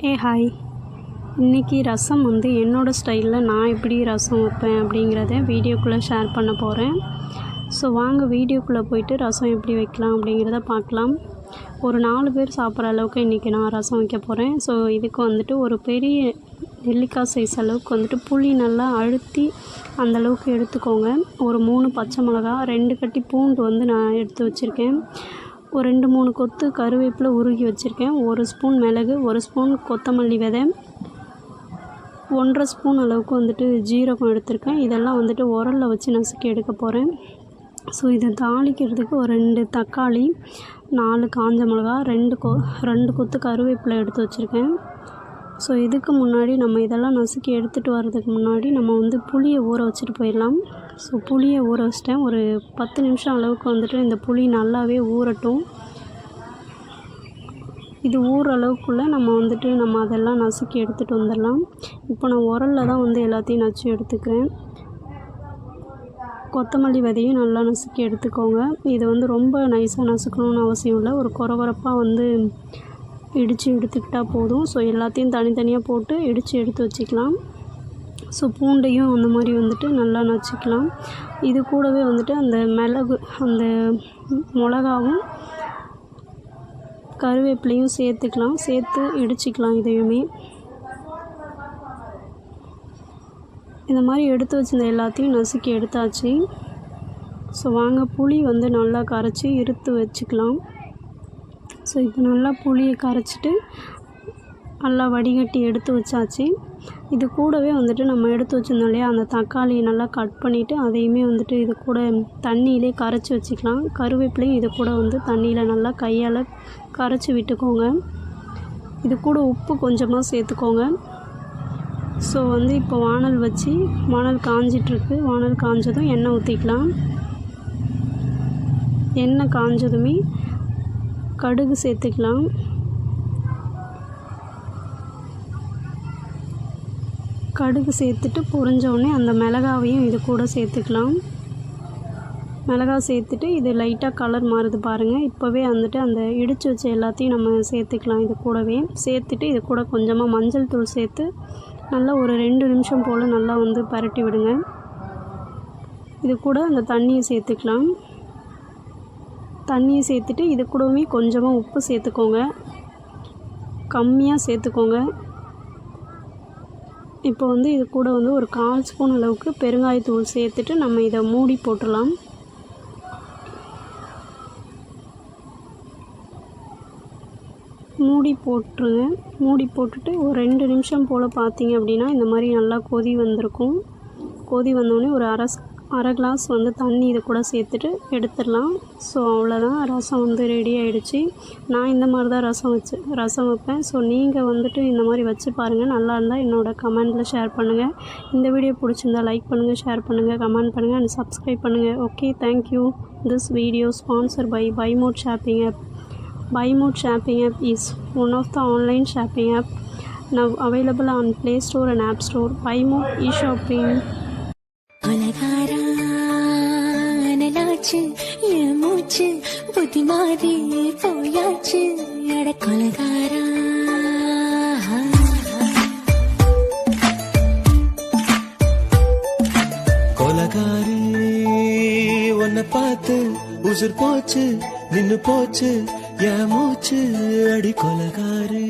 Hi. இன்றைக்கி ரசம் வந்து என்னோடய ஸ்டைலில் நான் எப்படி ரசம் வைப்பேன் அப்படிங்கிறத வீடியோக்குள்ளே ஷேர் பண்ண போகிறேன். ஸோ வாங்க வீடியோக்குள்ளே போயிட்டு ரசம் எப்படி வைக்கலாம் அப்படிங்கிறத பார்க்கலாம். ஒரு 4 பேர் சாப்பிட்ற அளவுக்கு இன்றைக்கி நான் ரசம் வைக்க போகிறேன். ஸோ இதுக்கு வந்துட்டு ஒரு பெரிய நெல்லிக்காய் சைஸ் அளவுக்கு வந்துட்டு புளி நல்லா அழுத்தி அந்தளவுக்கு எடுத்துக்கோங்க. ஒரு 3 பச்சை மிளகா, 2 கட்டி பூண்டு வந்து நான் எடுத்து வச்சுருக்கேன். ஒரு 2-3 கொத்து கருவேப்பிலை உருகி வச்சுருக்கேன். 1 ஸ்பூன் மிளகு, 1 ஸ்பூன் கொத்தமல்லி விதை, 1.5 ஸ்பூன் அளவுக்கு வந்துட்டு ஜீரகம் எடுத்திருக்கேன். இதெல்லாம் வந்துட்டு உரலில் வச்சு நசுக்கி எடுக்க போகிறேன். ஸோ இதை தாளிக்கிறதுக்கு ஒரு 2 தக்காளி, 4 காஞ்ச மிளகா, 2 கொத்து கருவேப்பிலை எடுத்து வச்சுருக்கேன். ஸோ இதுக்கு முன்னாடி நம்ம இதெல்லாம் நசுக்கி எடுத்துகிட்டு வர்றதுக்கு முன்னாடி நம்ம வந்து புளியை ஊற வச்சுட்டு போயிடலாம். ஸோ புளியை ஊற வச்சிட்டேன். ஒரு 10 நிமிஷம் அளவுக்கு வந்துட்டு இந்த புளி நல்லாவே ஊறட்டும். இது ஊற அளவுக்குள்ளே நம்ம அதெல்லாம் நசுக்கி எடுத்துகிட்டு வந்துடலாம். இப்போ நான் உரலில் தான் வந்து எல்லாத்தையும் நச்சு எடுத்துக்கிறேன். கொத்தமல்லி விதையும் நல்லா நசுக்கி எடுத்துக்கோங்க. இது வந்து ரொம்ப நைஸாக நசுக்கணும்னு அவசியம் இல்லை. ஒரு கொரகொரப்பாக வந்து இடித்து எடுத்துக்கிட்டால் போதும். ஸோ எல்லாத்தையும் தனித்தனியாக போட்டு இடித்து எடுத்து வச்சுக்கலாம். ஸோ பூண்டையும் அந்த மாதிரி வந்துட்டு நல்லா நச்சுக்கலாம். இது கூடவே வந்துட்டு அந்த மிளகு, அந்த மிளகாவும் கருவேப்பிலையும் சேர்த்து இடிச்சிக்கலாம். இதையுமே இந்த மாதிரி எடுத்து வச்சிருந்த எல்லாத்தையும் நசுக்கி எடுத்தாச்சு. ஸோ வாங்க புளி வந்து நல்லா கரைச்சி இருத்து வச்சுக்கலாம். ஸோ இப்போ நல்லா புளியை கரைச்சிட்டு நல்லா வடிகட்டி எடுத்து வச்சாச்சு. இது கூடவே வந்துட்டு நம்ம எடுத்து வச்சுருந்தோம் இல்லையா, அந்த தக்காளியை நல்லா கட் பண்ணிவிட்டு அதையுமே வந்துட்டு இது கூட தண்ணியிலே கரைச்சி வச்சுக்கலாம். கருவேப்பிலையும் இது கூட வந்து தண்ணியில் நல்லா கையால் கரைச்சி விட்டுக்கோங்க. இது கூட உப்பு கொஞ்சமாக சேர்த்துக்கோங்க. ஸோ வந்து இப்போ வானல் காஞ்சிட்ருக்கு. வானல் காஞ்சதும் எண்ணெய் ஊற்றிக்கலாம். எண்ணெய் காஞ்சதுமே கடுகு சேர்த்துக்கலாம். கடுகு சேர்த்துட்டு பொரிஞ்சோடனே அந்த மிளகாவையும் இது கூட சேர்த்துக்கலாம். மிளகாய் சேர்த்துட்டு இது லைட்டாக கலர் மாறுது பாருங்கள். இப்போவே வந்துட்டு அந்த இடித்து வச்ச எல்லாத்தையும் நம்ம சேர்த்துக்கலாம். இது கூடவே சேர்த்துட்டு இது கூட கொஞ்சமாக மஞ்சள் தூள் சேர்த்து நல்லா ஒரு 2 நிமிஷம் போல் நல்லா வந்து பரட்டி விடுங்க. இது கூட அந்த தண்ணியை சேர்த்துக்கலாம். தண்ணியை சேர்த்துட்டு இது கூடவே கொஞ்சமாக உப்பு சேர்த்துக்கோங்க. கம்மியாக சேர்த்துக்கோங்க. இப்போ வந்து இது கூட வந்து ஒரு 1/4 ஸ்பூன் அளவுக்கு பெருங்காயத்தூள் சேர்த்துட்டு நம்ம இதை மூடி போட்டுடலாம். மூடி போட்டுருங்க. மூடி போட்டுட்டு ஒரு 2 நிமிஷம் போல் பார்த்தீங்க அப்படின்னா இந்த மாதிரி நல்லா கொதி வந்திருக்கும். கொதி வந்தோடனே ஒரு அரை கிளாஸ் வந்து தண்ணி இது கூட சேர்த்துட்டு எடுத்துடலாம். ஸோ அவ்வளோதான், ரசம் வந்து ரெடி ஆகிடுச்சு. நான் இந்த மாதிரி தான் ரசம் வைப்பேன். ஸோ நீங்கள் வந்துட்டு இந்த மாதிரி வச்சு பாருங்கள். நல்லா இருந்தால் என்னோடய கமெண்ட்டில் ஷேர் பண்ணுங்கள். இந்த வீடியோ பிடிச்சிருந்தால் லைக் பண்ணுங்கள், ஷேர் பண்ணுங்கள், கமெண்ட் பண்ணுங்கள் அண்ட் சப்ஸ்கிரைப் பண்ணுங்கள். Okay, thank you. This video sponsor by BuyMode Shopping App. BuyMode Shopping App is one of the online shopping app now available on Play Store and App Store. BuyMode e-shopping. கொலகாராச்சு என் மூச்சு புத்தி மாறி போயாச்சு எட கொலகாரா. கொலகாரி உன்னை பார்த்து உசுர் போச்சு நின்னு போச்சு என் மூச்சு அடி கொலகாரி.